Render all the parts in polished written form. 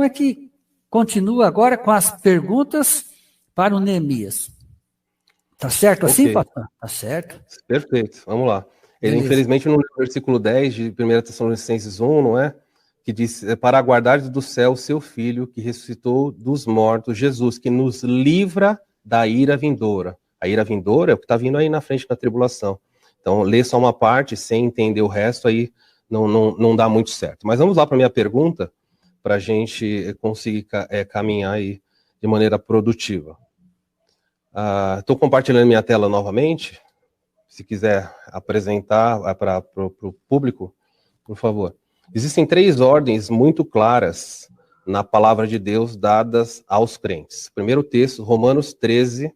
é que continua agora com as perguntas para o Neemias. Tá certo assim, Ok. pastor? Tá certo. Perfeito, vamos lá. Ele, Beleza. infelizmente, no versículo 10 de 1 Tessalonicenses 1, não é? Que diz, para aguardar do céu o seu Filho, que ressuscitou dos mortos, Jesus, que nos livra da ira vindoura. A ira vindoura é o que está vindo aí na frente da tribulação. Então, ler só uma parte sem entender o resto, aí não dá muito certo. Mas vamos lá para a minha pergunta, para a gente conseguir caminhar aí de maneira produtiva. Estou compartilhando minha tela novamente. Se quiser apresentar para o público, por favor. Existem 3 ordens muito claras na palavra de Deus dadas aos crentes. Primeiro texto, Romanos 13,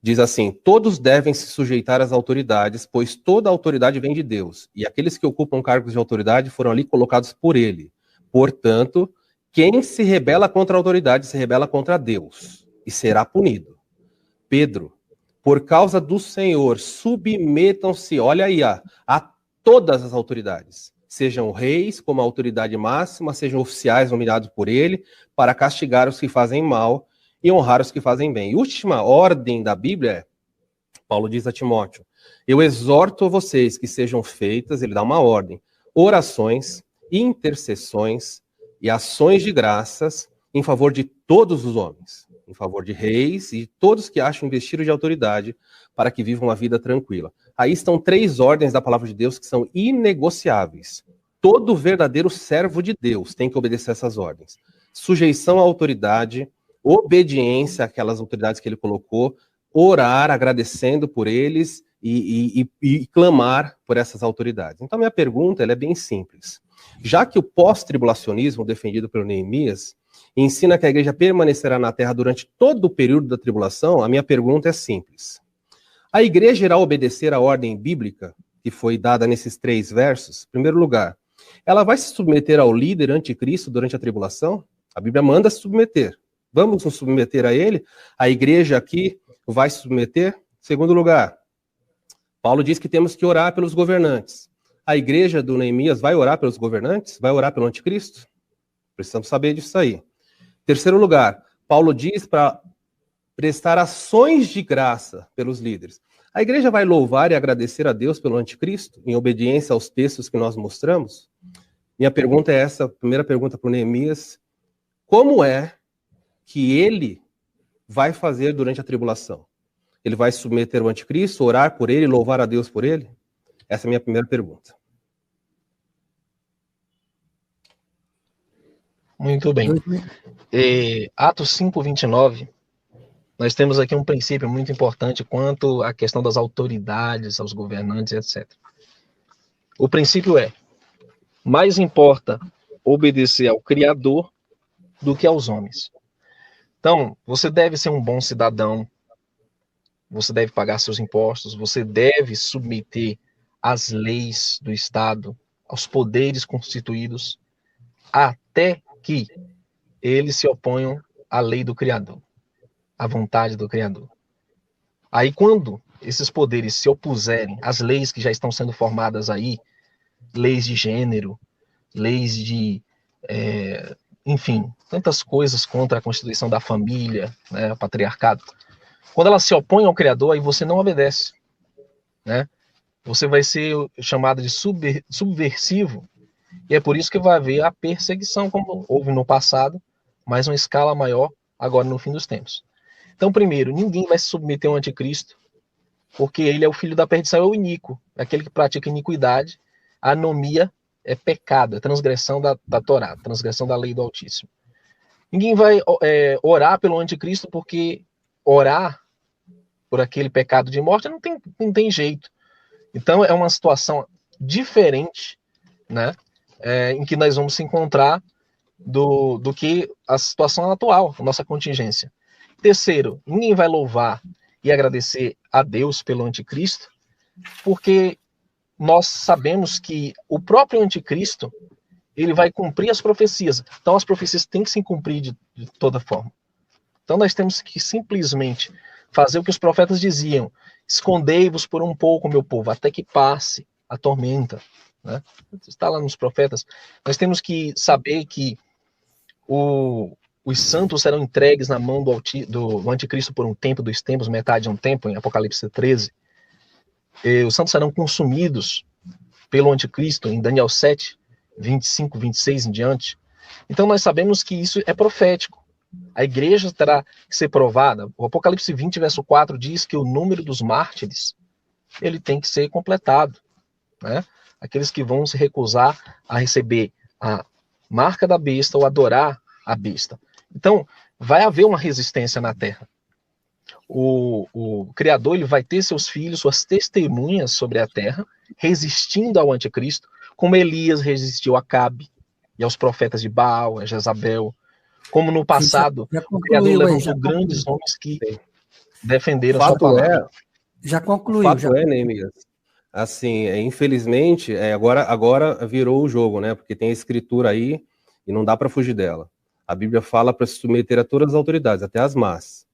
diz assim: todos devem se sujeitar às autoridades, pois toda autoridade vem de Deus, e aqueles que ocupam cargos de autoridade foram ali colocados por ele. Portanto, quem se rebela contra a autoridade se rebela contra Deus, e será punido. Pedro, por causa do Senhor, submetam-se, olha aí, a todas as autoridades, sejam reis como a autoridade máxima, sejam oficiais nomeados por ele, para castigar os que fazem mal e honrar os que fazem bem. E a última ordem da Bíblia é, Paulo diz a Timóteo, eu exorto vocês que sejam feitas, ele dá uma ordem, orações, intercessões e ações de graças em favor de todos os homens, em favor de reis e todos que acham investido de autoridade para que vivam uma vida tranquila. Aí estão 3 ordens da palavra de Deus que são inegociáveis. Todo verdadeiro servo de Deus tem que obedecer essas ordens. Sujeição à autoridade, obediência àquelas autoridades que ele colocou, orar agradecendo por eles e clamar por essas autoridades. Então, minha pergunta ela é bem simples. Já que o pós-tribulacionismo defendido pelo Neemias ensina que a igreja permanecerá na terra durante todo o período da tribulação, a minha pergunta é simples. A igreja irá obedecer à ordem bíblica que foi dada nesses 3 versos? Em primeiro lugar, ela vai se submeter ao líder anticristo durante a tribulação? A Bíblia manda se submeter. Vamos nos submeter a ele? A igreja aqui vai se submeter? Segundo lugar, Paulo diz que temos que orar pelos governantes. A igreja do Neemias vai orar pelos governantes? Vai orar pelo anticristo? Precisamos saber disso aí. Terceiro lugar, Paulo diz para prestar ações de graça pelos líderes. A igreja vai louvar e agradecer a Deus pelo anticristo, em obediência aos textos que nós mostramos? Minha pergunta é essa, a primeira pergunta para o Neemias. Como é que ele vai fazer durante a tribulação? Ele vai submeter o anticristo, orar por ele, louvar a Deus por ele? Essa é a minha primeira pergunta. Muito bem. Atos 5:29, nós temos aqui um princípio muito importante quanto à questão das autoridades, aos governantes, etc. O princípio é, mais importa obedecer ao Criador do que aos homens. Então, você deve ser um bom cidadão, você deve pagar seus impostos, você deve submeter às leis do Estado, aos poderes constituídos, até que eles se oponham à lei do Criador, à vontade do Criador. Aí, quando esses poderes se opuserem às leis que já estão sendo formadas aí, leis de gênero, leis de, enfim, tantas coisas contra a constituição da família, né, o patriarcado, quando elas se opõem ao Criador, aí você não obedece, né? Você vai ser chamado de subversivo, e é por isso que vai haver a perseguição, como houve no passado, mas uma escala maior agora no fim dos tempos. Então, primeiro, ninguém vai se submeter ao anticristo, porque ele é o filho da perdição, é o iníquo, é aquele que pratica iniquidade. A anomia é pecado, é transgressão da Torá, transgressão da lei do Altíssimo. Ninguém vai orar pelo anticristo, porque orar por aquele pecado de morte não tem jeito. Então, é uma situação diferente, né, em que nós vamos se encontrar do que a situação atual, a nossa contingência. Terceiro, ninguém vai louvar e agradecer a Deus pelo anticristo, porque nós sabemos que o próprio anticristo, ele vai cumprir as profecias. Então as profecias têm que se cumprir de toda forma. Então nós temos que simplesmente fazer o que os profetas diziam: escondei-vos por um pouco, meu povo, até que passe a tormenta, né? Está lá nos profetas. Nós temos que saber que Os santos serão entregues na mão do anticristo por um tempo dos tempos, metade de um tempo, em Apocalipse 13. Os santos serão consumidos pelo anticristo, em Daniel 7, 25, 26 em diante. Então nós sabemos que isso é profético. A igreja terá que ser provada. O Apocalipse 20, verso 4 diz que o número dos mártires ele tem que ser completado, né? Aqueles que vão se recusar a receber a marca da besta ou adorar a besta. Então, vai haver uma resistência na terra. O Criador ele vai ter seus filhos, suas testemunhas sobre a terra, resistindo ao anticristo, como Elias resistiu a Acabe e aos profetas de Baal, a Jezabel. Como no passado, o Criador levantou grandes homens que defenderam sua palavra. Já concluiu. O fato é, Neemias, assim, infelizmente, agora virou o jogo, né? Porque tem a escritura aí e não dá para fugir dela. A Bíblia fala para se submeter a todas as autoridades, até as más.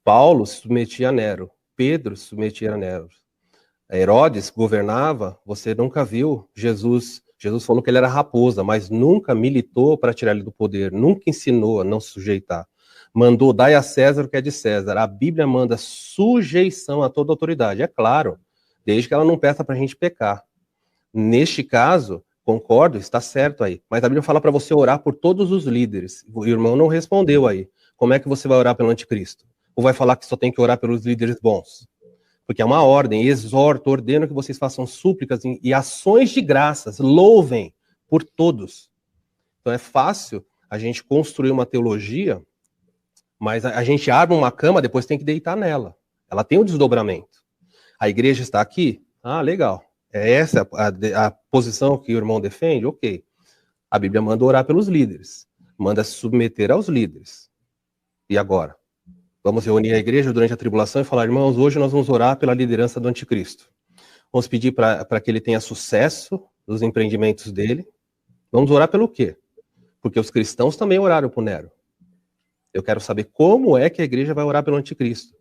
Paulo se submetia a Nero, Pedro se submetia a Nero. Herodes governava, você nunca viu Jesus falou que ele era raposa, mas nunca militou para tirar ele do poder, nunca ensinou a não se sujeitar. Mandou, dai a César o que é de César. A Bíblia manda sujeição a toda autoridade, é claro, desde que ela não peça para a gente pecar. Neste caso, concordo, está certo aí, mas a Bíblia fala para você orar por todos os líderes. O irmão não respondeu aí. Como é que você vai orar pelo anticristo? Ou vai falar que só tem que orar pelos líderes bons? Porque é uma ordem, exorto, ordeno que vocês façam súplicas e ações de graças, louvem por todos. Então é fácil a gente construir uma teologia, mas a gente abre uma cama, depois tem que deitar nela. Ela tem um desdobramento. A igreja está aqui? Ah, legal. É essa a posição que o irmão defende? Ok. A Bíblia manda orar pelos líderes, manda se submeter aos líderes. E agora? Vamos reunir a igreja durante a tribulação e falar, irmãos, hoje nós vamos orar pela liderança do anticristo. Vamos pedir para que ele tenha sucesso nos empreendimentos dele. Vamos orar pelo quê? Porque os cristãos também oraram por Nero. Eu quero saber como é que a igreja vai orar pelo anticristo.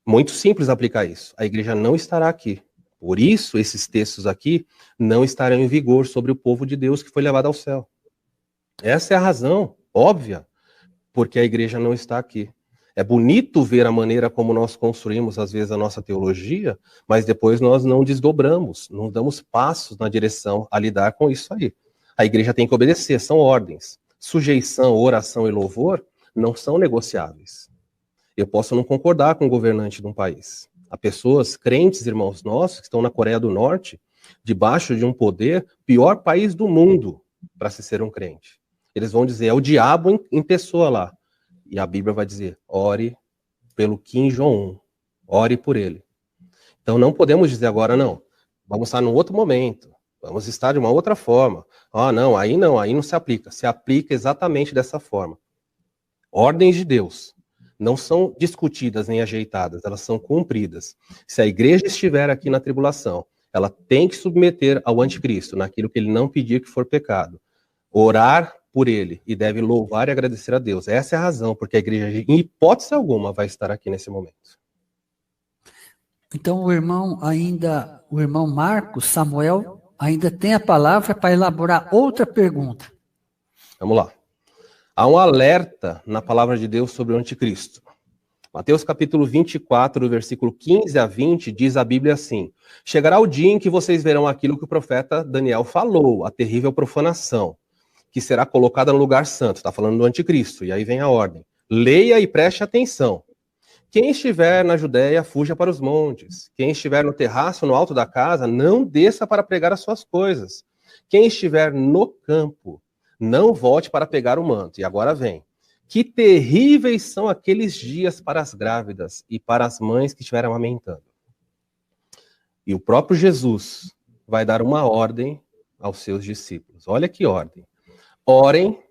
Muito simples aplicar isso. A igreja não estará aqui. Por isso, esses textos aqui não estarão em vigor sobre o povo de Deus que foi levado ao céu. Essa é a razão óbvia porque a igreja não está aqui. É bonito ver a maneira como nós construímos, às vezes, a nossa teologia, mas depois nós não desdobramos, não damos passos na direção a lidar com isso aí. A igreja tem que obedecer, são ordens. Sujeição, oração e louvor não são negociáveis. Eu posso não concordar com o governante de um país. Há pessoas, crentes, irmãos nossos, que estão na Coreia do Norte, debaixo de um poder, pior país do mundo para se ser um crente. Eles vão dizer, é o diabo em pessoa lá. E a Bíblia vai dizer, ore pelo Kim Jong-un, ore por ele. Então não podemos dizer agora, não, vamos estar num outro momento, vamos estar de uma outra forma. Não, aí não se aplica. Se aplica exatamente dessa forma. Ordens de Deus não são discutidas nem ajeitadas, elas são cumpridas. Se a igreja estiver aqui na tribulação, ela tem que submeter ao anticristo, naquilo que ele não pedir que for pecado. Orar por ele, e deve louvar e agradecer a Deus. Essa é a razão, porque a igreja, em hipótese alguma, vai estar aqui nesse momento. Então, o irmão Marcos Samuel, ainda tem a palavra para elaborar outra pergunta. Vamos lá. Há um alerta na palavra de Deus sobre o anticristo. Mateus capítulo 24, versículo 15 a 20, diz a Bíblia assim, chegará o dia em que vocês verão aquilo que o profeta Daniel falou, a terrível profanação, que será colocada no lugar santo. Está falando do anticristo, e aí vem a ordem. Leia e preste atenção. Quem estiver na Judéia, fuja para os montes. Quem estiver no terraço, no alto da casa, não desça para pregar as suas coisas. Quem estiver no campo, não volte para pegar o manto. E agora vem. Que terríveis são aqueles dias para as grávidas e para as mães que estiverem amamentando. E o próprio Jesus vai dar uma ordem aos seus discípulos. Olha que ordem. Orem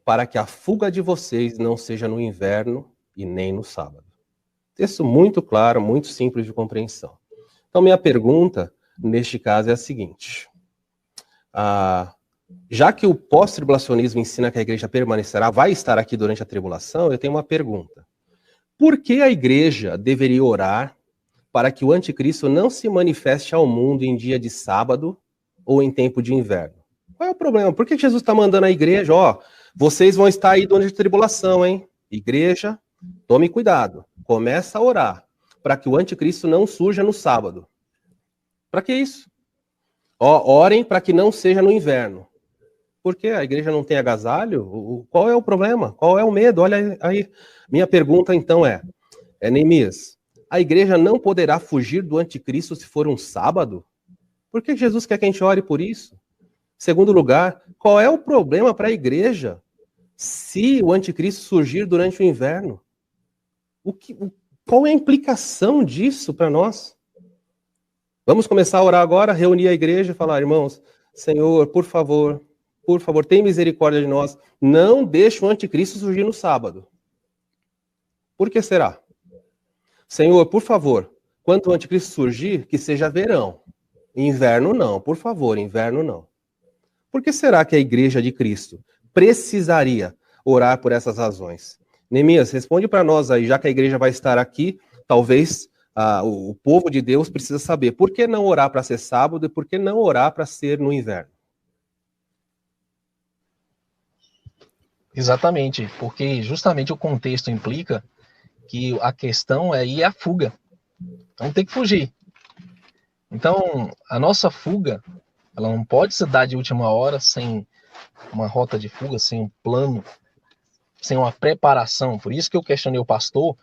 para que a fuga de vocês não seja no inverno e nem no sábado. Texto muito claro, muito simples de compreensão. Então, minha pergunta, neste caso, é a seguinte. Já que o pós-tribulacionismo ensina que a igreja permanecerá, vai estar aqui durante a tribulação, eu tenho uma pergunta. Por que a igreja deveria orar para que o anticristo não se manifeste ao mundo em dia de sábado ou em tempo de inverno? Qual é o problema? Por que Jesus está mandando a igreja, Vocês vão estar aí durante a tribulação, hein? Igreja, tome cuidado. Começa a orar para que o anticristo não surja no sábado. Para que isso? Orem para que não seja no inverno. Porque a igreja não tem agasalho? Qual é o problema? Qual é o medo? Olha aí. Minha pergunta então é Neemias, a igreja não poderá fugir do anticristo se for um sábado? Por que Jesus quer que a gente ore por isso? Segundo lugar, qual é o problema para a igreja se o anticristo surgir durante o inverno? Qual é a implicação disso para nós? Vamos começar a orar agora, reunir a igreja e falar, irmãos, Senhor, por favor, tem misericórdia de nós. Não deixe o anticristo surgir no sábado. Por que será? Senhor, por favor, quando o anticristo surgir, que seja verão. Inverno não, por favor, inverno não. Por que será que a igreja de Cristo precisaria orar por essas razões? Neemias, responde para nós aí, já que a igreja vai estar aqui, talvez o povo de Deus precisa saber por que não orar para ser sábado e por que não orar para ser no inverno. Exatamente, porque justamente o contexto implica que a questão é a fuga. Então tem que fugir. Então, a nossa fuga, ela não pode se dar de última hora sem uma rota de fuga, sem um plano, sem uma preparação. Por isso que eu questionei o pastor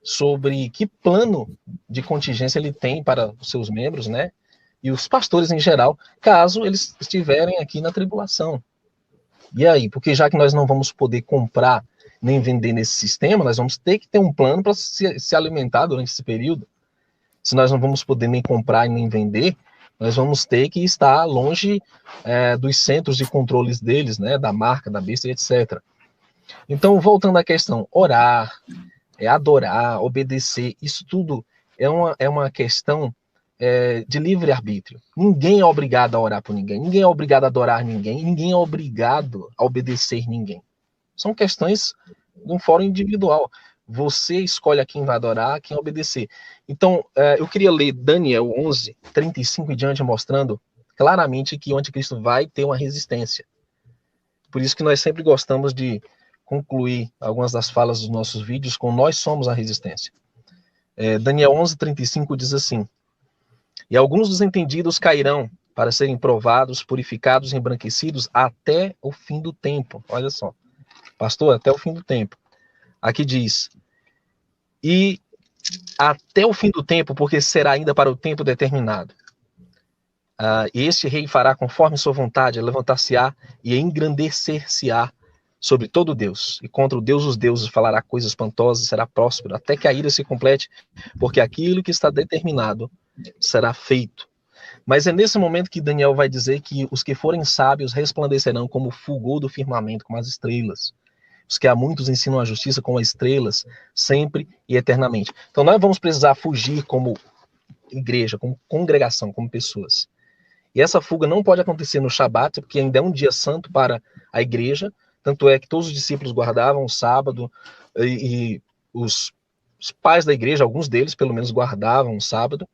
sobre que plano de contingência ele tem para os seus membros, né? E os pastores em geral, caso eles estiverem aqui na tribulação. E aí? Porque já que nós não vamos poder comprar nem vender nesse sistema, nós vamos ter que ter um plano para se alimentar durante esse período. Se nós não vamos poder nem comprar e nem vender, nós vamos ter que estar longe dos centros de controles deles, né, da marca, da besta, etc. Então, voltando à questão, orar, adorar, obedecer, isso tudo é uma questão de livre-arbítrio. Ninguém é obrigado a orar por ninguém, ninguém é obrigado a adorar ninguém, ninguém é obrigado a obedecer ninguém. São questões de um fórum individual. Você escolhe a quem vai adorar, a quem obedecer. Então, eu queria ler Daniel 11, 35 e diante, mostrando claramente que o anticristo vai ter uma resistência. Por isso que nós sempre gostamos de concluir algumas das falas dos nossos vídeos com nós somos a resistência. Daniel 11, 35 diz assim: e alguns dos entendidos cairão para serem provados, purificados, embranquecidos até o fim do tempo. Olha só, pastor, até o fim do tempo. Aqui diz, e até o fim do tempo, porque será ainda para o tempo determinado. Este rei fará conforme sua vontade, levantar-se-á e engrandecer-se-á sobre todo Deus, e contra o Deus dos deuses falará coisas espantosas, será próspero, até que a ira se complete, porque aquilo que está determinado será feito. Mas é nesse momento que Daniel vai dizer que os que forem sábios resplandecerão como o fulgor do firmamento, como as estrelas. Os que há muitos ensinam a justiça como as estrelas, sempre e eternamente. Então nós vamos precisar fugir como igreja, como congregação, como pessoas. E essa fuga não pode acontecer no Shabat, porque ainda é um dia santo para a igreja, tanto é que todos os discípulos guardavam o sábado, e os pais da igreja, alguns deles pelo menos guardavam o sábado.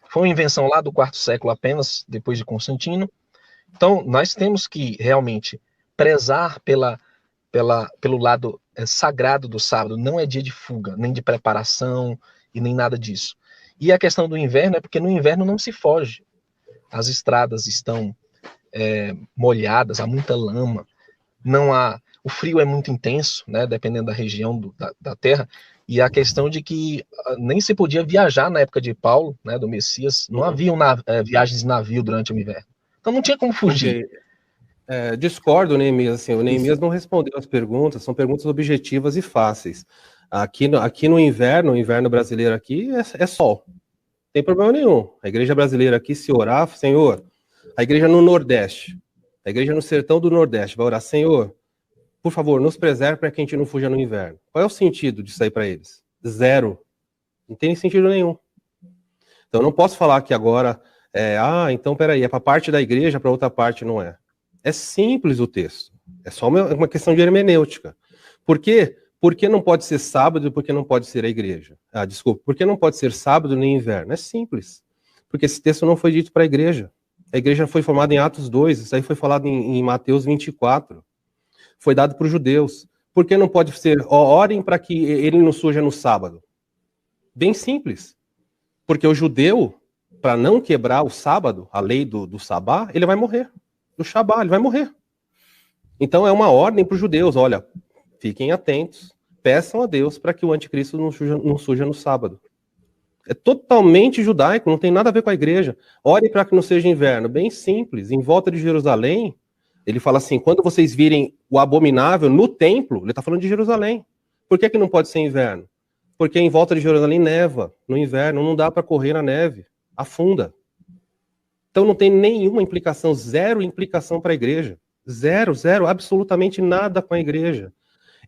Foi uma invenção lá do quarto século apenas, depois de Constantino. Então nós temos que realmente prezar pelo lado sagrado do sábado. Não é dia de fuga, nem de preparação e nem nada disso. E a questão do inverno é porque no inverno não se foge. As estradas estão molhadas, há muita lama, o frio é muito intenso, né, dependendo da região da terra, e a questão de que nem se podia viajar na época de Paulo, né, do Messias, não haviam viagens de navio durante o inverno. Então não tinha como fugir. Discordo, Neemias. Assim, o Neemias não respondeu as perguntas, são perguntas objetivas e fáceis. Aqui no inverno brasileiro aqui é sol. Não tem problema nenhum. A igreja brasileira aqui, se orar, Senhor, a igreja no Nordeste, a igreja no sertão do Nordeste vai orar, Senhor, por favor, nos preserve para que a gente não fuja no inverno. Qual é o sentido disso aí para eles? Zero. Não tem sentido nenhum. Então eu não posso falar que agora, então peraí, é para parte da igreja, para outra parte não é. É simples o texto. É só uma questão de hermenêutica. Por quê? Por que não pode ser sábado e por que não pode ser a igreja? Desculpa, por que não pode ser sábado nem inverno? É simples. Porque esse texto não foi dito para a igreja. A igreja foi formada em Atos 2, isso aí foi falado em Mateus 24. foi dado para os judeus. Por que não pode ser, orem para que ele não suja no sábado? Bem simples. Porque o judeu, para não quebrar o sábado, a lei do sabá, ele vai morrer. Do Shabá, ele vai morrer. Então é uma ordem para os judeus, olha, fiquem atentos, peçam a Deus para que o anticristo não suja no sábado. É totalmente judaico, não tem nada a ver com a igreja. Ore para que não seja inverno. Bem simples. Em volta de Jerusalém, ele fala assim, quando vocês virem o abominável no templo, ele está falando de Jerusalém. Por que não pode ser inverno? Porque em volta de Jerusalém neva no inverno, não dá para correr na neve, afunda. Então não tem nenhuma implicação, zero implicação para a igreja. Zero, absolutamente nada com a igreja.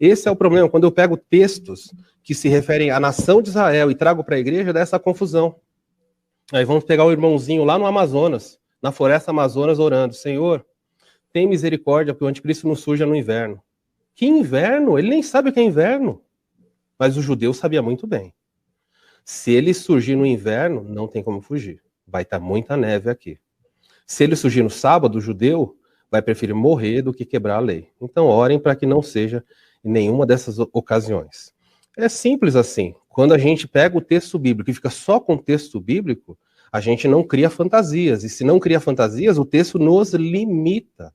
Esse é o problema, quando eu pego textos que se referem à nação de Israel e trago para a igreja, dá essa confusão. Aí vamos pegar o irmãozinho lá no Amazonas, na floresta Amazonas, orando, Senhor, tem misericórdia, porque o anticristo não surja no inverno. Que inverno? Ele nem sabe o que é inverno. Mas o judeu sabia muito bem. Se ele surgir no inverno, não tem como fugir. Vai estar muita neve aqui. Se ele surgir no sábado, o judeu vai preferir morrer do que quebrar a lei. Então orem para que não seja em nenhuma dessas ocasiões. É simples assim. Quando a gente pega o texto bíblico e fica só com o texto bíblico, a gente não cria fantasias. E se não cria fantasias, o texto nos limita.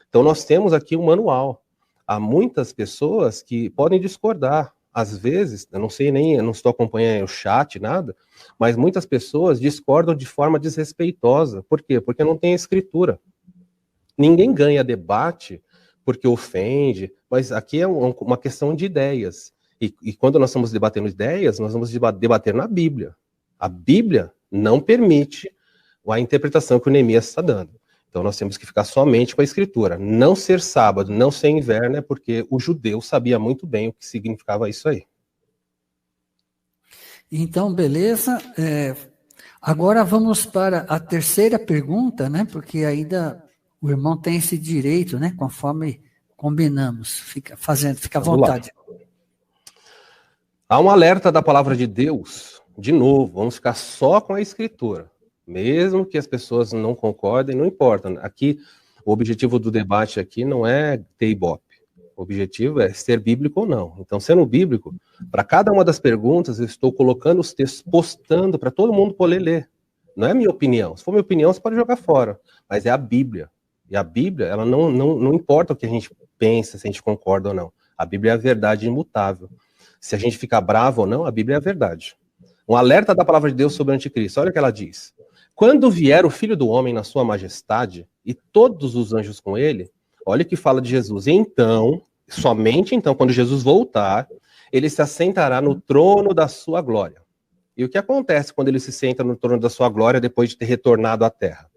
Então nós temos aqui um manual. Há muitas pessoas que podem discordar. Às vezes, eu não estou acompanhando o chat, nada, mas muitas pessoas discordam de forma desrespeitosa. Por quê? Porque não tem escritura. Ninguém ganha debate porque ofende, mas aqui é uma questão de ideias. E quando nós estamos debatendo ideias, nós vamos debater na Bíblia. A Bíblia não permite a interpretação que o Neemias está dando. Então nós temos que ficar somente com a escritura. Não ser sábado, não ser inverno, é porque o judeu sabia muito bem o que significava isso aí. Então, beleza. Agora vamos para a terceira pergunta, né? Porque ainda o irmão tem esse direito, né? Conforme combinamos. Fica à vontade. Há um alerta da palavra de Deus. De novo, vamos ficar só com a escritura. Mesmo que as pessoas não concordem, não importa. Aqui, o objetivo do debate aqui não é ter ibope. O objetivo é ser bíblico ou não. Então, sendo bíblico, para cada uma das perguntas, eu estou colocando os textos, postando para todo mundo poder ler. Não é minha opinião. Se for minha opinião, você pode jogar fora. Mas é a Bíblia. E a Bíblia, ela não importa o que a gente pensa, se a gente concorda ou não. A Bíblia é a verdade imutável. Se a gente ficar bravo ou não, a Bíblia é a verdade. Um alerta da palavra de Deus sobre o anticristo. Olha o que ela diz. Quando vier o Filho do Homem na sua majestade, e todos os anjos com ele, olha o que fala de Jesus. Então, somente então, quando Jesus voltar, ele se assentará no trono da sua glória. E o que acontece quando ele se senta no trono da sua glória depois de ter retornado à terra?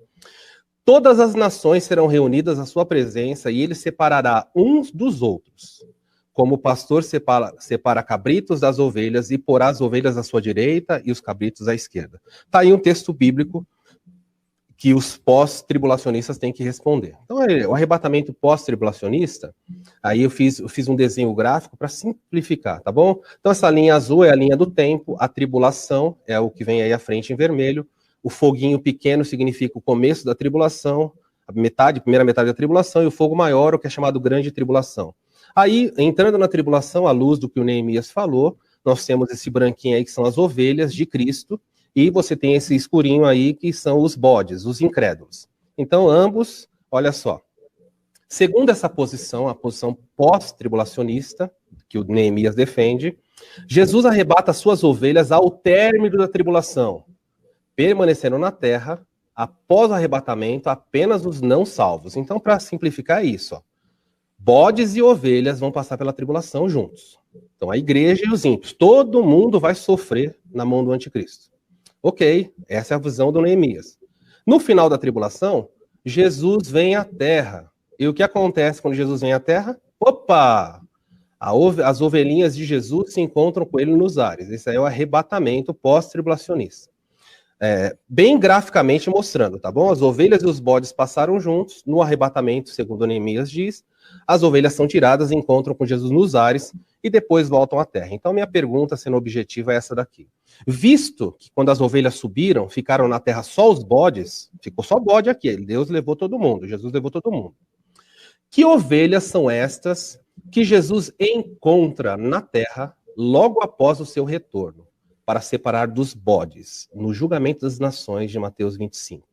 Todas as nações serão reunidas à sua presença e ele separará uns dos outros. Como o pastor separa cabritos das ovelhas e porá as ovelhas à sua direita e os cabritos à esquerda. Está aí um texto bíblico que os pós-tribulacionistas têm que responder. Então, o arrebatamento pós-tribulacionista, aí eu fiz um desenho gráfico para simplificar, tá bom? Então, essa linha azul é a linha do tempo, a tribulação é o que vem aí à frente em vermelho, o foguinho pequeno significa o começo da tribulação, a primeira metade da tribulação, e o fogo maior, o que é chamado grande tribulação. Aí, entrando na tribulação, à luz do que o Neemias falou, nós temos esse branquinho aí que são as ovelhas de Cristo, e você tem esse escurinho aí que são os bodes, os incrédulos. Então, ambos, olha só. Segundo essa posição, a posição pós-tribulacionista, que o Neemias defende, Jesus arrebata suas ovelhas ao término da tribulação, permanecendo na terra, após o arrebatamento, apenas os não salvos. Então, para simplificar é isso, ó. Bodes e ovelhas vão passar pela tribulação juntos. Então, a igreja e os ímpios, todo mundo vai sofrer na mão do anticristo. Ok, essa é a visão do Neemias. No final da tribulação, Jesus vem à terra. E o que acontece quando Jesus vem à terra? Opa! As ovelhinhas de Jesus se encontram com ele nos ares. Esse aí é o arrebatamento pós-tribulacionista. Bem graficamente mostrando, tá bom? As ovelhas e os bodes passaram juntos no arrebatamento, segundo Neemias diz. As ovelhas são tiradas, encontram com Jesus nos ares e depois voltam à terra. Então, minha pergunta, sendo objetiva, é essa daqui. Visto que quando as ovelhas subiram, ficaram na terra só os bodes, ficou só bode aqui, Deus levou todo mundo, Jesus levou todo mundo. Que ovelhas são estas que Jesus encontra na terra logo após o seu retorno, para separar dos bodes, no julgamento das nações de Mateus 25?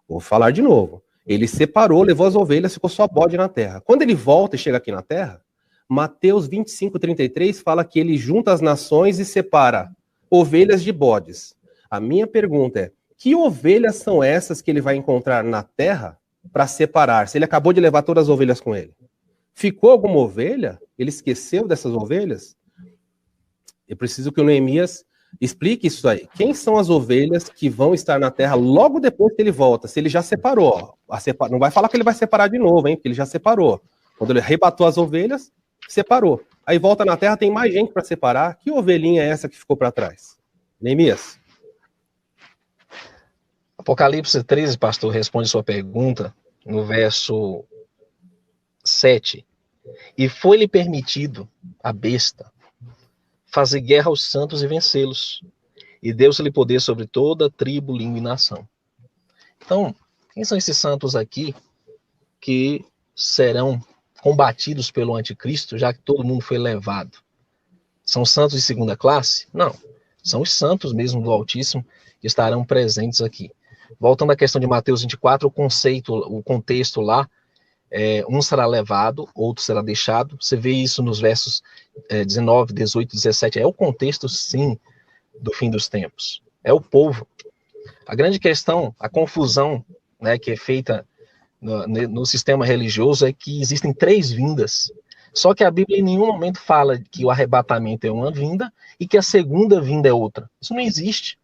Vou falar de novo. Ele separou, levou as ovelhas, ficou só bode na terra. Quando ele volta e chega aqui na terra, Mateus 25:33 fala que ele junta as nações e separa ovelhas de bodes. A minha pergunta é, que ovelhas são essas que ele vai encontrar na terra para separar? Se ele acabou de levar todas as ovelhas com ele. Ficou alguma ovelha? Ele esqueceu dessas ovelhas? Eu preciso que o Neemias explique isso aí. Quem são as ovelhas que vão estar na terra logo depois que ele volta? Se ele já separou. Não vai falar que ele vai separar de novo, hein? Porque ele já separou. Quando ele arrebatou as ovelhas, separou. Aí volta na terra, tem mais gente para separar. Que ovelhinha é essa que ficou para trás? Neemias. Apocalipse 13, pastor, responde sua pergunta no verso 7. E foi-lhe permitido, a besta, fazer guerra aos santos e vencê-los. E deu-se-lhe poder sobre toda tribo, língua e nação. Então, quem são esses santos aqui que serão combatidos pelo anticristo, já que todo mundo foi levado? São santos de segunda classe? Não. São os santos mesmo do Altíssimo que estarão presentes aqui. Voltando à questão de Mateus 24, o contexto lá, um será levado, outro será deixado. Você vê isso nos versos 19, 18, 17. É o contexto, sim, do fim dos tempos. É o povo. A grande questão, a confusão, né, que é feita no sistema religioso é que existem 3 vindas. Só que a Bíblia em nenhum momento fala que o arrebatamento é uma vinda e que a segunda vinda é outra. Isso não existe.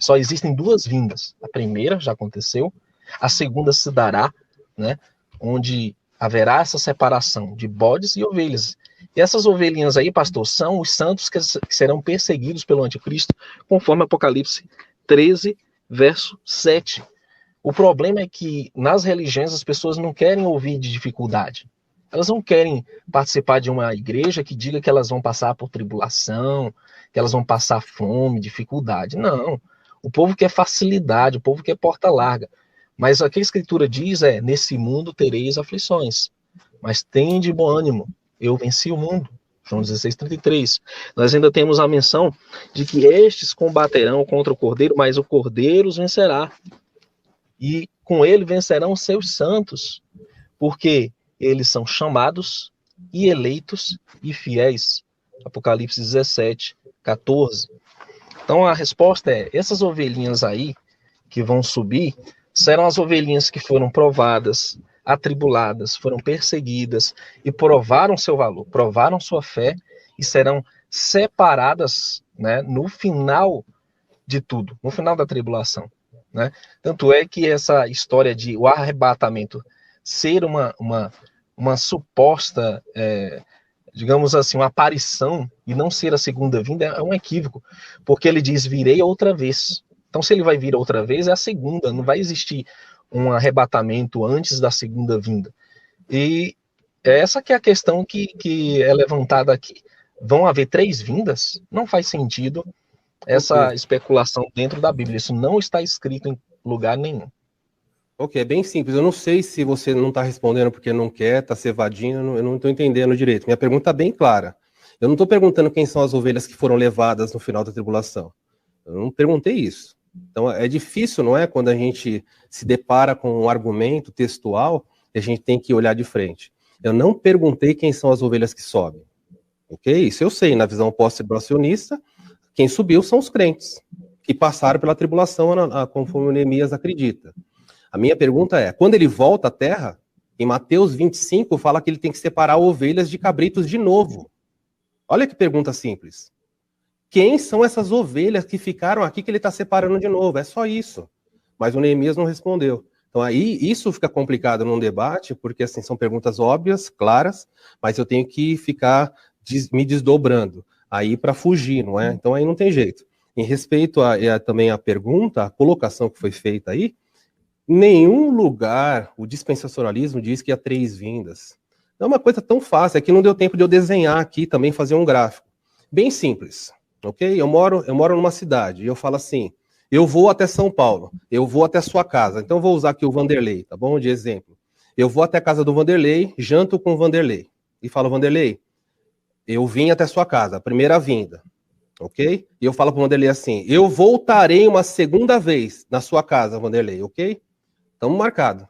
Só existem 2 vindas. A primeira já aconteceu, a segunda se dará, né, onde haverá essa separação de bodes e ovelhas. E essas ovelhinhas aí, pastor, são os santos que serão perseguidos pelo anticristo, conforme Apocalipse 13, verso 7. O problema é que nas religiões as pessoas não querem ouvir de dificuldade. Elas não querem participar de uma igreja que diga que elas vão passar por tribulação, que elas vão passar fome, dificuldade. Não. O povo quer facilidade, o povo quer porta larga. Mas o que a Escritura diz é, nesse mundo tereis aflições, mas tende bom ânimo, eu venci o mundo. João 16:33. Nós ainda temos a menção de que estes combaterão contra o Cordeiro, mas o Cordeiro os vencerá. E com ele vencerão seus santos, porque eles são chamados e eleitos e fiéis. Apocalipse 17:14. Então a resposta é, essas ovelhinhas aí que vão subir, serão as ovelhinhas que foram provadas, atribuladas, foram perseguidas e provaram seu valor, provaram sua fé e serão separadas, né, no final de tudo, no final da tribulação, né? Tanto é que essa história de o arrebatamento ser uma suposta, digamos assim, uma aparição e não ser a segunda vinda é um equívoco, porque ele diz, virei outra vez. Então, se ele vai vir outra vez, é a segunda, não vai existir um arrebatamento antes da segunda vinda. E essa que é a questão que é levantada aqui. Vão haver 3 vindas? Não faz sentido essa especulação dentro da Bíblia. Isso não está escrito em lugar nenhum. Ok, é bem simples. Eu não sei se você não está respondendo porque não quer, está se evadindo, eu não estou entendendo direito. Minha pergunta é bem clara. Eu não estou perguntando quem são as ovelhas que foram levadas no final da tribulação. Eu não perguntei isso. Então é difícil, não é? Quando a gente se depara com um argumento textual, a gente tem que olhar de frente. Eu não perguntei quem são as ovelhas que sobem. Ok? Isso eu sei. Na visão pós-tribulacionista, quem subiu são os crentes, que passaram pela tribulação, conforme o Neemias acredita. A minha pergunta é, quando ele volta à terra, em Mateus 25, fala que ele tem que separar ovelhas de cabritos de novo. Olha que pergunta simples. Quem são essas ovelhas que ficaram aqui que ele está separando de novo? É só isso. Mas o Neemias não respondeu. Então aí isso fica complicado num debate, porque assim, são perguntas óbvias, claras, mas eu tenho que ficar me desdobrando aí para fugir, não é? Então aí não tem jeito. Em respeito também à pergunta, a colocação que foi feita aí, em nenhum lugar o dispensacionalismo diz que há 3 vindas. Não é uma coisa tão fácil, é que não deu tempo de eu desenhar aqui também, fazer um gráfico. Bem simples, ok? Eu moro numa cidade e eu falo assim, eu vou até São Paulo, eu vou até sua casa, então eu vou usar aqui o Vanderlei, tá bom? De exemplo. Eu vou até a casa do Vanderlei, janto com o Vanderlei. E falo, Vanderlei, eu vim até sua casa, primeira vinda. Ok? E eu falo para o Vanderlei assim, eu voltarei uma segunda vez na sua casa, Vanderlei, ok? Estamos marcados.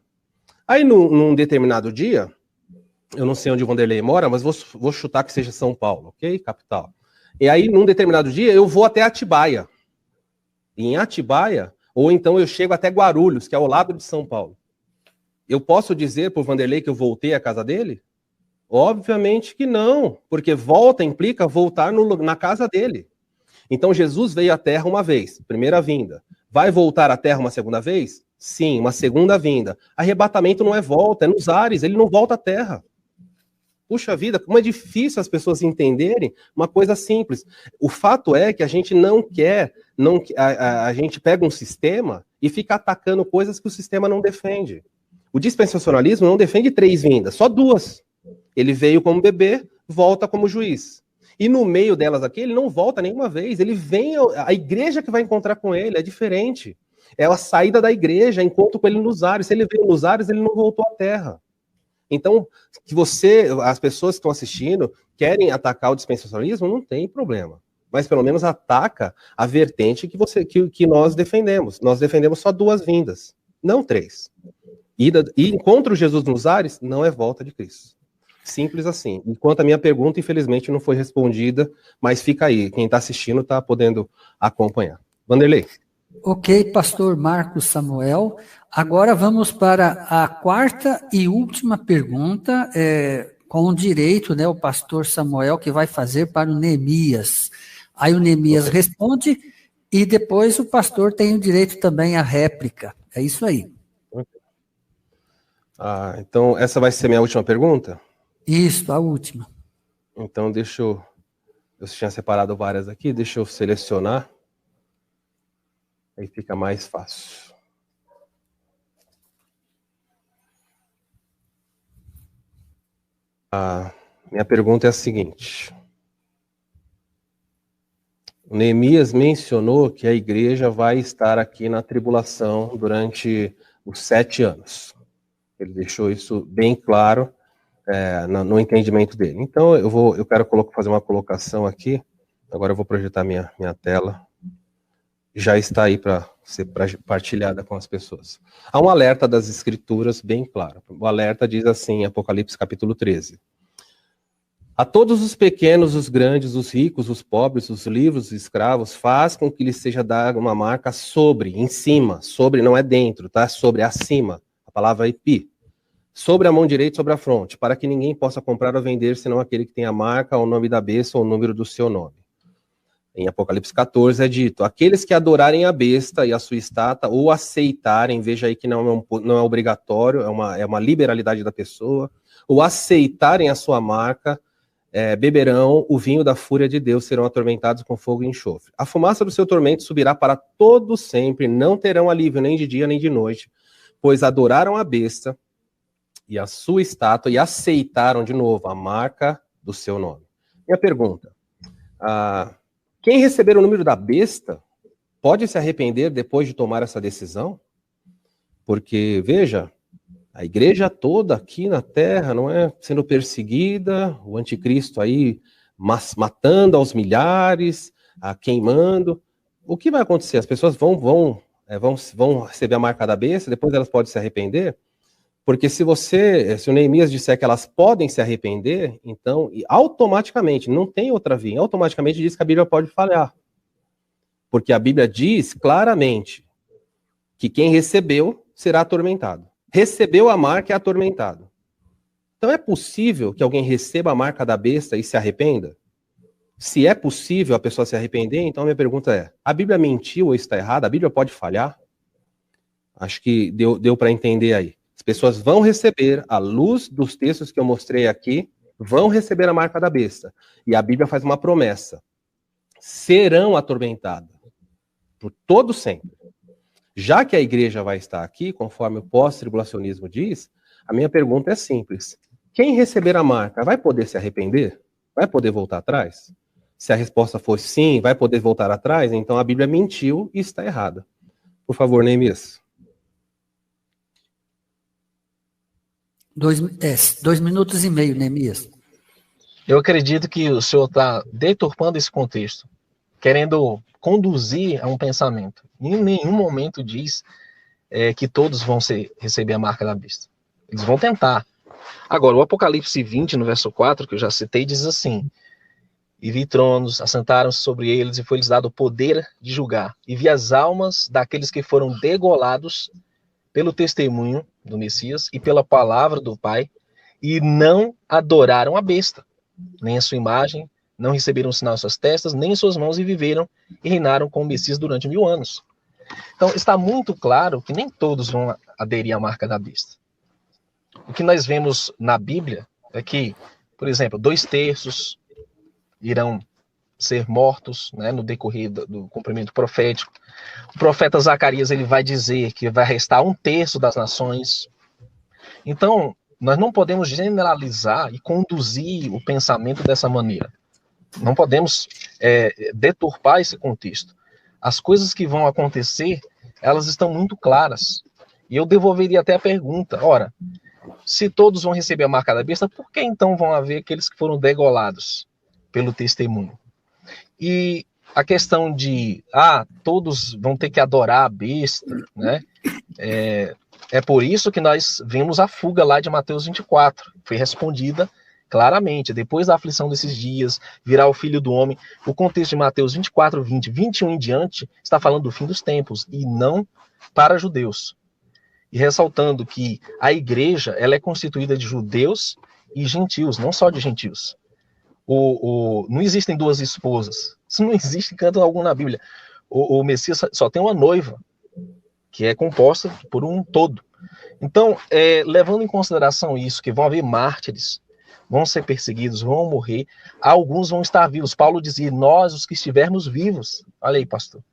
Aí, num determinado dia, eu não sei onde o Vanderlei mora, mas vou chutar que seja São Paulo, ok? Capital. E aí, num determinado dia, eu vou até Atibaia. E em Atibaia, ou então eu chego até Guarulhos, que é ao lado de São Paulo. Eu posso dizer para o Vanderlei que eu voltei à casa dele? Obviamente que não, porque volta implica voltar na casa dele. Então, Jesus veio à Terra uma vez, primeira vinda. Vai voltar à Terra uma segunda vez? Sim, uma segunda vinda. Arrebatamento não é volta, é nos ares, ele não volta à Terra. Puxa vida, como é difícil as pessoas entenderem uma coisa simples. O fato é que a gente não quer, a gente pega um sistema e fica atacando coisas que o sistema não defende. O dispensacionalismo não defende 3 vindas, só 2. Ele veio como bebê, volta como juiz. E no meio delas aqui, ele não volta nenhuma vez. Ele vem, a igreja que vai encontrar com ele é diferente. É a saída da igreja, encontro com ele nos ares. Se ele veio nos ares, ele não voltou à terra. Então, que as pessoas que estão assistindo, querem atacar o dispensacionalismo, não tem problema. Mas pelo menos ataca a vertente que nós defendemos. Nós defendemos só 2 vindas, não 3. E encontro Jesus nos ares não é volta de Cristo. Simples assim. Enquanto a minha pergunta, infelizmente, não foi respondida, mas fica aí. Quem está assistindo está podendo acompanhar. Vanderlei. Ok, pastor Marcos Samuel. Agora vamos para a 4ª e última pergunta, com o direito, né, o pastor Samuel que vai fazer para o Neemias. Aí o Neemias responde e depois o pastor tem o direito também à réplica. É isso aí. Então, essa vai ser minha última pergunta? Isso, a última. Então, eu tinha separado várias aqui, deixa eu selecionar. Aí fica mais fácil. Minha pergunta é a seguinte. O Neemias mencionou que a igreja vai estar aqui na tribulação durante os 7 anos. Ele deixou isso bem claro no entendimento dele. Então, eu quero fazer uma colocação aqui. Agora eu vou projetar minha tela. Já está aí para ser partilhada com as pessoas. Há um alerta das Escrituras bem claro. O alerta diz assim, Apocalipse capítulo 13. A todos os pequenos, os grandes, os ricos, os pobres, os livres, os escravos, faz com que lhes seja dada uma marca sobre, em cima, sobre não é dentro, tá? Sobre, acima. A palavra é pi. Sobre a mão direita, sobre a fronte, para que ninguém possa comprar ou vender, senão aquele que tem a marca, o nome da besta ou o número do seu nome. Em Apocalipse 14 é dito, aqueles que adorarem a besta e a sua estátua, ou aceitarem, veja aí que não é obrigatório, é uma liberalidade da pessoa, ou aceitarem a sua marca, beberão o vinho da fúria de Deus, serão atormentados com fogo e enxofre. A fumaça do seu tormento subirá para todo sempre, não terão alívio nem de dia nem de noite, pois adoraram a besta e a sua estátua e aceitaram de novo a marca do seu nome. Minha pergunta, quem receber o número da besta pode se arrepender depois de tomar essa decisão? Porque, veja, a igreja toda aqui na Terra, não é, sendo perseguida, o anticristo aí matando aos milhares, queimando. O que vai acontecer? As pessoas vão receber a marca da besta, depois elas podem se arrepender? Porque se o Neemias disser que elas podem se arrepender, então, automaticamente, não tem outra via, automaticamente diz que a Bíblia pode falhar. Porque a Bíblia diz claramente que quem recebeu será atormentado. Recebeu a marca é atormentado. Então é possível que alguém receba a marca da besta e se arrependa? Se é possível a pessoa se arrepender, então a minha pergunta é, a Bíblia mentiu ou está errada? A Bíblia pode falhar? Acho que deu para entender aí. As pessoas vão receber, à luz dos textos que eu mostrei aqui, vão receber a marca da besta. E a Bíblia faz uma promessa. Serão atormentadas por todo sempre. Já que a igreja vai estar aqui, conforme o pós-tribulacionismo diz, a minha pergunta é simples. Quem receber a marca vai poder se arrepender? Vai poder voltar atrás? Se a resposta for sim, vai poder voltar atrás, então a Bíblia mentiu e está errada. Por favor, Neemias. 2 minutos e meio, Neemias. Eu acredito que o senhor está deturpando esse contexto, querendo conduzir a um pensamento. Em nenhum momento diz que todos vão receber a marca da besta. Eles vão tentar. Agora, o Apocalipse 20, no verso 4, que eu já citei, diz assim: e vi tronos, assentaram-se sobre eles, e foi-lhes dado o poder de julgar. E vi as almas daqueles que foram degolados pelo testemunho do Messias e pela palavra do Pai, e não adoraram a besta, nem a sua imagem, não receberam um sinal em suas testas, nem em suas mãos, e viveram e reinaram com o Messias durante 1000 anos. Então, está muito claro que nem todos vão aderir à marca da besta. O que nós vemos na Bíblia é que, por exemplo, 2/3 irão ser mortos, né, no decorrer do cumprimento profético. O profeta Zacarias, ele vai dizer que vai restar 1/3 das nações. Então, nós não podemos generalizar e conduzir o pensamento dessa maneira. Não podemos deturpar esse contexto. As coisas que vão acontecer, elas estão muito claras. E eu devolveria até a pergunta: ora, se todos vão receber a marca da besta, por que então vão haver aqueles que foram degolados pelo testemunho? E a questão de, todos vão ter que adorar a besta, né? É por isso que nós vimos a fuga lá de Mateus 24. Foi respondida claramente. Depois da aflição desses dias, virá o Filho do Homem. O contexto de Mateus 24, 20, 21 em diante, está falando do fim dos tempos, e não para judeus. E ressaltando que a igreja, ela é constituída de judeus e gentios, não só de gentios. Não existem 2 esposas. Isso não existe em canto algum na Bíblia. O Messias só tem uma noiva, que é composta por um todo. Então, levando em consideração isso, que vão haver mártires, vão ser perseguidos, vão morrer, alguns vão estar vivos. Paulo dizia: nós, os que estivermos vivos, olha aí, pastor,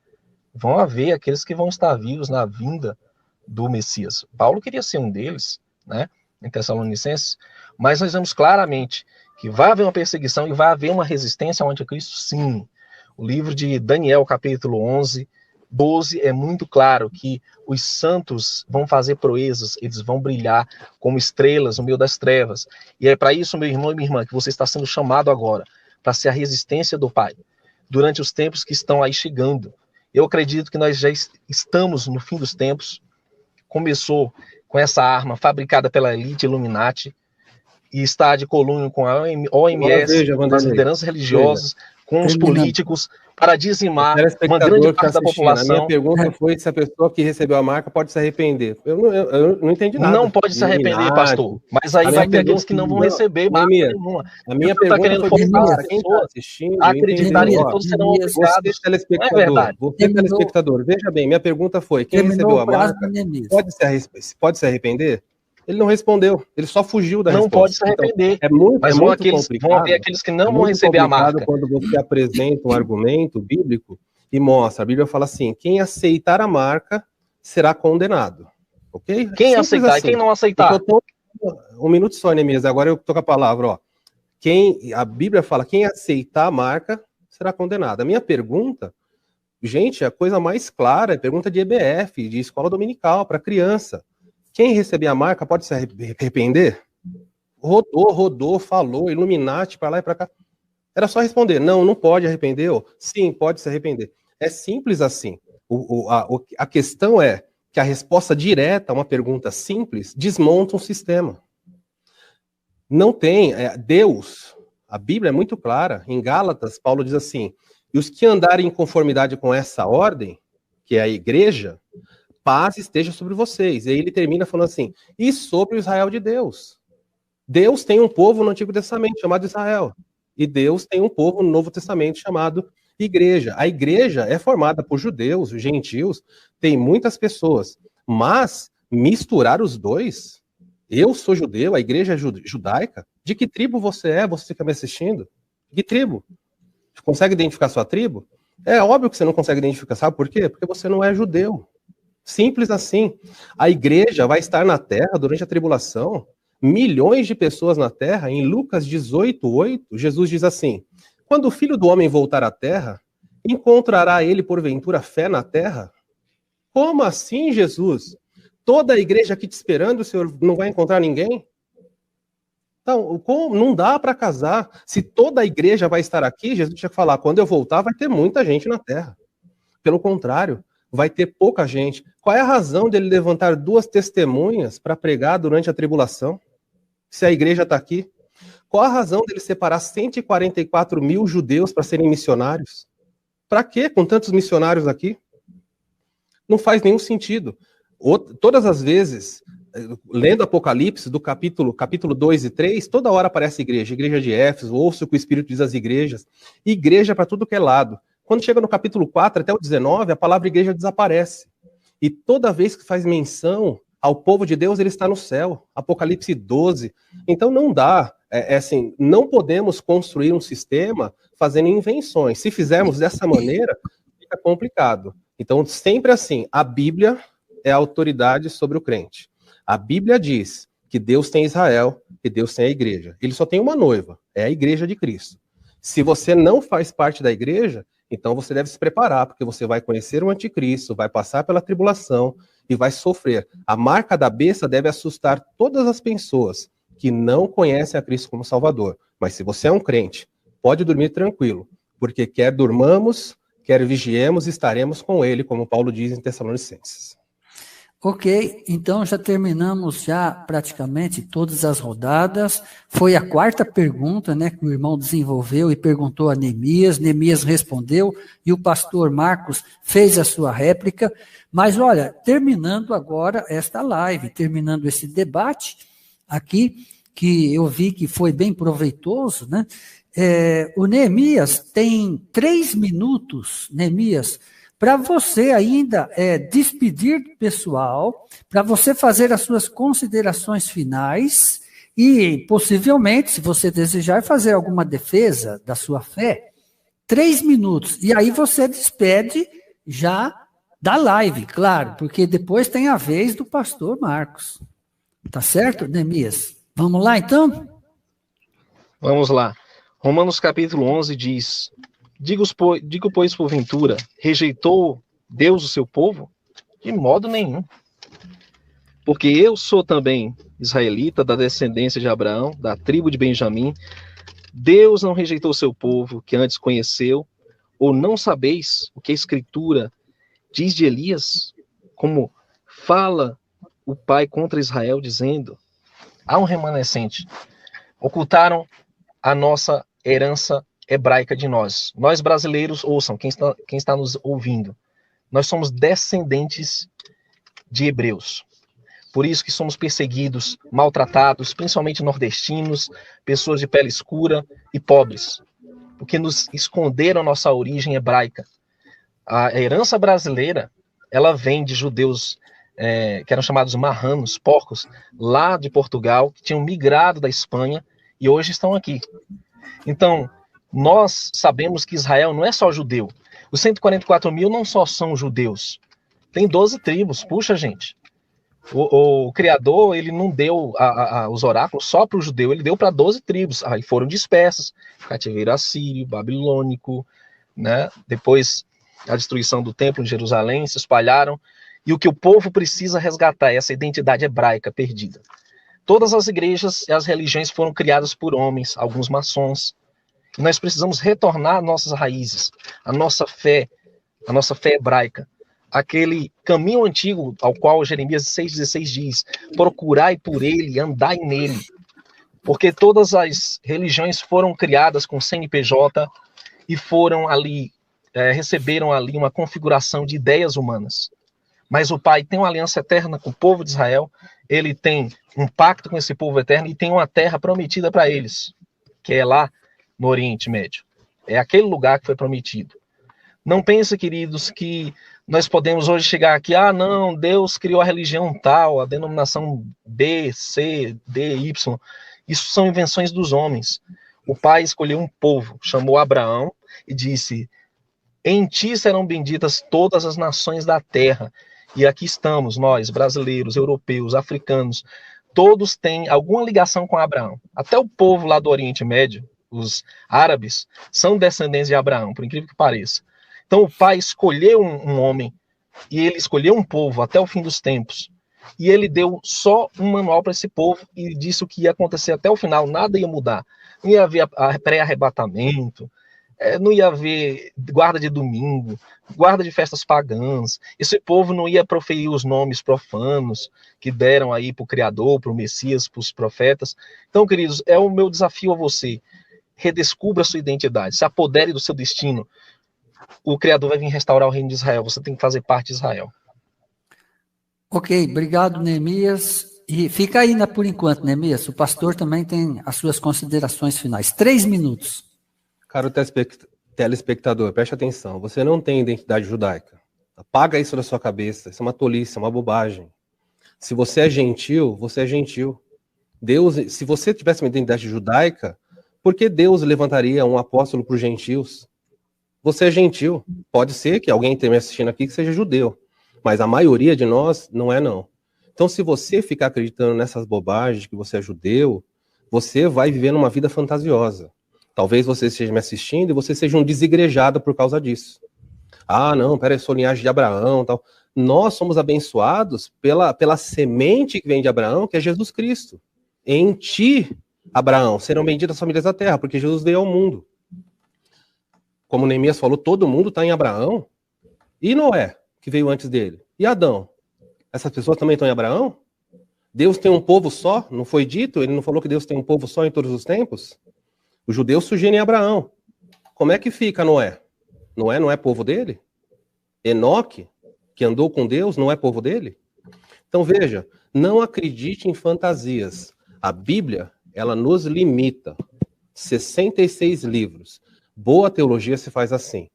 vão haver aqueles que vão estar vivos na vinda do Messias. Paulo queria ser um deles, né, em Tessalonicenses, mas nós vemos claramente que vai haver uma perseguição e vai haver uma resistência ao anticristo, sim. O livro de Daniel, capítulo 11, 12, é muito claro que os santos vão fazer proezas, eles vão brilhar como estrelas no meio das trevas. E é para isso, meu irmão e minha irmã, que você está sendo chamado agora, para ser a resistência do Pai, durante os tempos que estão aí chegando. Eu acredito que nós já estamos no fim dos tempos. Começou com essa arma fabricada pela elite Illuminati, e está de colunho com a OMS, com as lideranças religiosas, com os políticos, para dizimar uma grande parte da população. A minha pergunta foi se a pessoa que recebeu a marca pode se arrepender. Eu não entendi nada. Não pode se arrepender, pastor. Mas aí vai ter aqueles que não vão receber marca nenhuma. A minha pergunta foi para quem está assistindo. Acreditarem que todos serão obrigados. Você, telespectador, veja bem, minha pergunta foi: quem recebeu a marca pode se arrepender? Ele não respondeu, ele só fugiu da resposta. Não pode se arrepender. Então, mas vão haver aqueles que não vão receber a marca. Quando você apresenta um argumento bíblico e mostra, a Bíblia fala assim: quem aceitar a marca será condenado. Ok? Quem aceitar assim. E quem não aceitar? Um minuto só, Neemias, agora eu tô com a palavra. Ó. A Bíblia fala: quem aceitar a marca será condenado. A minha pergunta, gente, a coisa mais clara é pergunta de EBF, de escola dominical, para criança. Quem receber a marca pode se arrepender? Rodou, falou, Illuminati, para lá e para cá. Era só responder: não pode arrepender. Ou, sim, pode se arrepender. É simples assim. A questão é que a resposta direta a uma pergunta simples desmonta um sistema. Não tem. Deus, a Bíblia é muito clara. Em Gálatas, Paulo diz assim: e os que andarem em conformidade com essa ordem, que é a igreja, paz esteja sobre vocês. E aí ele termina falando assim: e sobre o Israel de Deus. Deus tem um povo no Antigo Testamento chamado Israel. E Deus tem um povo no Novo Testamento chamado igreja. A igreja é formada por judeus, gentios, tem muitas pessoas. Mas misturar os dois, eu sou judeu, a igreja é judaica, de que tribo você é? Você fica me assistindo? De que tribo? Você consegue identificar sua tribo? É óbvio que você não consegue identificar, sabe por quê? Porque você não é judeu. Simples assim. A igreja vai estar na terra durante a tribulação, milhões de pessoas na terra. Em Lucas 18:8, Jesus diz assim: quando o Filho do Homem voltar à terra, encontrará ele porventura fé na terra? Como assim, Jesus? Toda a igreja aqui te esperando, o Senhor não vai encontrar ninguém? Então, não dá para casar. Se toda a igreja vai estar aqui, Jesus tinha que falar, quando eu voltar, vai ter muita gente na terra. Pelo contrário, vai ter pouca gente. Qual é a razão dele levantar 2 testemunhas para pregar durante a tribulação? Se a igreja está aqui? Qual a razão dele separar 144 mil judeus para serem missionários? Para quê, com tantos missionários aqui? Não faz nenhum sentido. Todas as vezes, lendo Apocalipse, do capítulo 2 e 3, toda hora aparece igreja de Éfeso, ouço o que o Espírito diz às igrejas, igreja para tudo que é lado. Quando chega no capítulo 4 até o 19, a palavra igreja desaparece. E toda vez que faz menção ao povo de Deus, ele está no céu. Apocalipse 12. Então não dá, assim, não podemos construir um sistema fazendo invenções. Se fizermos dessa maneira, fica complicado. Então, sempre assim, a Bíblia é a autoridade sobre o crente. A Bíblia diz que Deus tem Israel, que Deus tem a igreja. Ele só tem uma noiva, é a igreja de Cristo. Se você não faz parte da igreja, então você deve se preparar, porque você vai conhecer o anticristo, vai passar pela tribulação e vai sofrer. A marca da besta deve assustar todas as pessoas que não conhecem a Cristo como Salvador. Mas se você é um crente, pode dormir tranquilo, porque quer durmamos, quer vigiemos, estaremos com ele, como Paulo diz em Tessalonicenses. Ok, então já terminamos já praticamente todas as rodadas. Foi a 4ª pergunta, né, que o irmão desenvolveu e perguntou a Neemias. Neemias respondeu e o pastor Marcos fez a sua réplica. Mas olha, terminando agora esta live, terminando esse debate aqui, que eu vi que foi bem proveitoso, né? O Neemias tem 3 minutos, Neemias, para você ainda despedir do pessoal, para você fazer as suas considerações finais e, possivelmente, se você desejar fazer alguma defesa da sua fé, 3 minutos. E aí você despede já da live, claro, porque depois tem a vez do pastor Marcos. Tá certo, Neemias? Vamos lá, então? Vamos lá. Romanos capítulo 11 diz... Digo, pois, porventura, rejeitou Deus o seu povo? De modo nenhum. Porque eu sou também israelita, da descendência de Abraão, da tribo de Benjamim. Deus não rejeitou o seu povo, que antes conheceu. Ou não sabeis o que a Escritura diz de Elias? Como fala o Pai contra Israel, dizendo: há um remanescente. Ocultaram a nossa herança hebraica de nós. Nós brasileiros, ouçam, quem está nos ouvindo, nós somos descendentes de hebreus. Por isso que somos perseguidos, maltratados, principalmente nordestinos, pessoas de pele escura e pobres, porque nos esconderam nossa origem hebraica. A herança brasileira, ela vem de judeus que eram chamados marranos, porcos, lá de Portugal, que tinham migrado da Espanha e hoje estão aqui. Então, nós sabemos que Israel não é só judeu. Os 144 mil não só são judeus. Tem 12 tribos. Puxa, gente. O Criador, ele não deu os oráculos só para o judeu, ele deu para 12 tribos. Aí foram dispersas. Cativeiro assírio, babilônico, né? Depois a destruição do templo em Jerusalém, se espalharam. E o que o povo precisa resgatar é essa identidade hebraica perdida. Todas as igrejas e as religiões foram criadas por homens, alguns maçons. Nós precisamos retornar às nossas raízes, a nossa fé hebraica, aquele caminho antigo ao qual Jeremias 6,16 diz: procurai por ele, andai nele, porque todas as religiões foram criadas com CNPJ e foram ali, receberam ali uma configuração de ideias humanas. Mas o Pai tem uma aliança eterna com o povo de Israel, ele tem um pacto com esse povo eterno e tem uma terra prometida para eles, que é lá no Oriente Médio. É aquele lugar que foi prometido. Não pense, queridos, que nós podemos hoje chegar aqui, não, Deus criou a religião tal, a denominação B, C, D, Y. Isso são invenções dos homens. O Pai escolheu um povo, chamou Abraão e disse: em ti serão benditas todas as nações da terra. E aqui estamos, nós, brasileiros, europeus, africanos, todos têm alguma ligação com Abraão. Até o povo lá do Oriente Médio, os árabes, são descendentes de Abraão, por incrível que pareça. Então o Pai escolheu um homem, e ele escolheu um povo até o fim dos tempos. E ele deu só um manual para esse povo e disse o que ia acontecer até o final, nada ia mudar. Não ia haver pré-arrebatamento, não ia haver guarda de domingo, guarda de festas pagãs. Esse povo não ia proferir os nomes profanos que deram aí para o Criador, para o Messias, para os profetas. Então, queridos, é o meu desafio a você. Redescubra a sua identidade, se apodere do seu destino. O Criador vai vir restaurar o reino de Israel, você tem que fazer parte de Israel. Ok, obrigado, Neemias. E fica aí, por enquanto, Neemias. O pastor também tem as suas considerações finais. 3 minutos. Caro telespectador, preste atenção. Você não tem identidade judaica. Apaga isso da sua cabeça. Isso é uma tolice, é uma bobagem. Se você é gentil, você é gentil. Deus, se você tivesse uma identidade judaica, por que Deus levantaria um apóstolo para os gentios? Você é gentil. Pode ser que alguém esteja me assistindo aqui que seja judeu. Mas a maioria de nós não é, não. Então, se você ficar acreditando nessas bobagens que você é judeu, você vai viver numa vida fantasiosa. Talvez você esteja me assistindo e você seja um desigrejado por causa disso. Ah, não, peraí, eu sou linhagem de Abraão tal. Nós somos abençoados pela semente que vem de Abraão, que é Jesus Cristo. Em ti, Abraão, serão benditas as famílias da terra, porque Jesus veio ao mundo. Como Neemias falou, todo mundo está em Abraão. E Noé, que veio antes dele? E Adão? Essas pessoas também estão em Abraão? Deus tem um povo só? Não foi dito? Ele não falou que Deus tem um povo só em todos os tempos? Os judeus surgiram em Abraão. Como é que fica Noé? Noé não é povo dele? Enoque, que andou com Deus, não é povo dele? Então veja, não acredite em fantasias. A Bíblia, ela nos limita. 66 livros. Boa teologia se faz assim.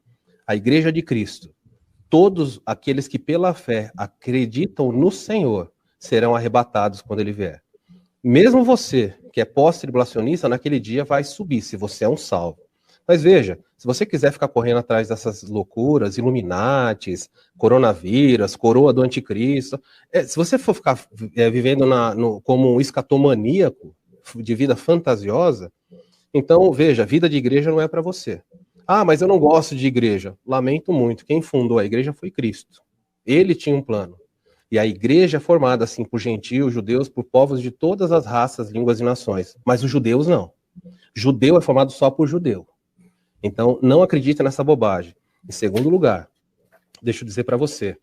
A Igreja de Cristo, todos aqueles que pela fé acreditam no Senhor, serão arrebatados quando ele vier. Mesmo você, que é pós-tribulacionista, naquele dia vai subir, se você é um salvo. Mas veja, se você quiser ficar correndo atrás dessas loucuras, Illuminatis, coronavírus, coroa do anticristo, se você for ficar vivendo como um escatomaníaco, de vida fantasiosa, então, veja, vida de igreja não é para você. Ah, mas eu não gosto de igreja. Lamento muito, quem fundou a igreja foi Cristo. Ele tinha um plano. E a igreja é formada, assim, por gentios, judeus, por povos de todas as raças, línguas e nações. Mas os judeus não. Judeu é formado só por judeu. Então, não acredita nessa bobagem. Em segundo lugar, deixa eu dizer para você,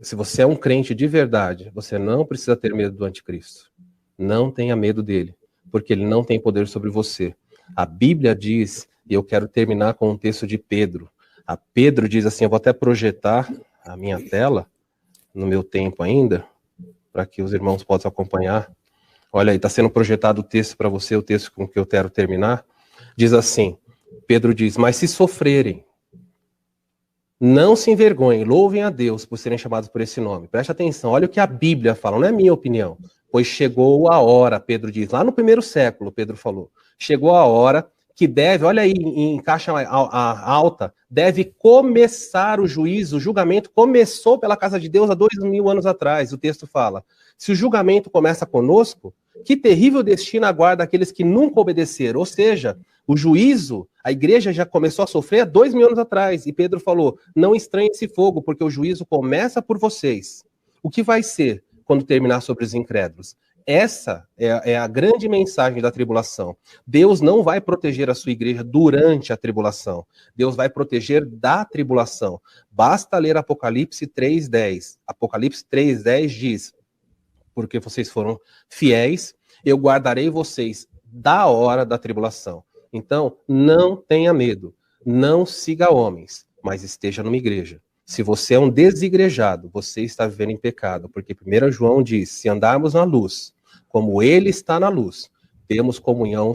se você é um crente de verdade, você não precisa ter medo do anticristo. Não tenha medo dele, porque ele não tem poder sobre você. A Bíblia diz, e eu quero terminar com um texto de Pedro. A Pedro diz assim, eu vou até projetar a minha tela, no meu tempo ainda, para que os irmãos possam acompanhar. Olha aí, está sendo projetado o texto para você, o texto com que eu quero terminar. Diz assim, Pedro diz, mas se sofrerem, não se envergonhem, louvem a Deus por serem chamados por esse nome. Preste atenção, olha o que a Bíblia fala, não é minha opinião. Pois chegou a hora, Pedro diz, lá no 1º século, Pedro falou, chegou a hora que deve, olha aí, em caixa alta, deve começar o juízo, o julgamento começou pela casa de Deus há 2000 anos atrás, o texto fala. Se o julgamento começa conosco, que terrível destino aguarda aqueles que nunca obedeceram, ou seja, o juízo, a igreja já começou a sofrer há 2000 anos atrás, e Pedro falou, não estranhe esse fogo, porque o juízo começa por vocês. O que vai ser quando terminar sobre os incrédulos? Essa é a grande mensagem da tribulação. Deus não vai proteger a sua igreja durante a tribulação. Deus vai proteger da tribulação. Basta ler Apocalipse 3:10. Apocalipse 3:10 diz, porque vocês foram fiéis, eu guardarei vocês da hora da tribulação. Então, não tenha medo. Não siga homens, mas esteja numa igreja. Se você é um desigrejado, você está vivendo em pecado, porque 1 João diz, se andarmos na luz, como ele está na luz, temos comunhão